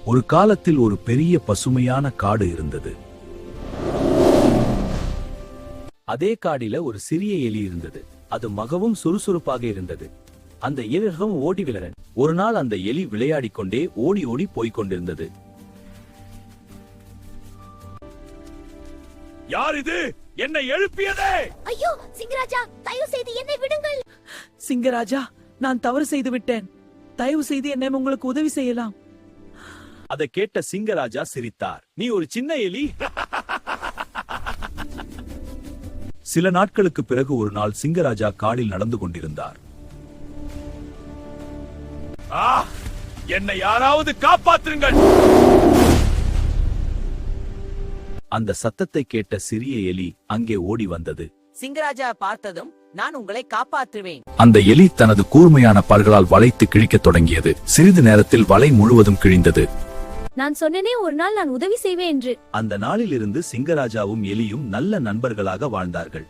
ஒரு காலத்தில் ஒரு பெரிய பசுமையான காடு இருந்தது. அதே காடில ஒரு சிறிய எலி இருந்தது. அது மிகவும் சுறுசுறுப்பாக இருந்தது. அந்த எலியும் ஓடி விளையாட. ஒரு நாள் அந்த எலி விளையாடிக் கொண்டே ஓடி ஓடி போய்க் கொண்டிருந்தது. யார் இது? என்னை எழுப்பியதே! ஐயோ சிங்கராஜா, தயவு செய்து என்னை விடுங்கள். சிங்கராஜா, நான் தவறு செய்து விட்டேன். தயவு செய்து என்னை உங்களுக்கு உதவி செய்யலாம். அதை கேட்ட சிங்கராஜா சிரித்தார். நீ ஒரு சின்ன எலி. சில நாட்களுக்கு பிறகு ஒரு நாள் சிங்கராஜா காடில் நடந்து கொண்டிருந்தார். என்னை யாராவது காப்பாற்றுங்கள்! அந்த சத்தத்தை கேட்ட சிறிய எலி அங்கே ஓடி வந்தது. சிங்கராஜா பார்த்ததும் நான் உங்களை காப்பாற்றுவேன். அந்த எலி தனது கூர்மையான பற்களால் வளைத்து கிழிக்கத் தொடங்கியது. சிறிது நேரத்தில் வலை முழுவதும் கிழிந்தது. நான் சொன்னேனே ஒரு நாள் நான் உதவி செய்வேன் என்று. அந்த நாளிலிருந்து சிங்கராஜாவும் எலியும் நல்ல நண்பர்களாக வாழ்ந்தார்கள்.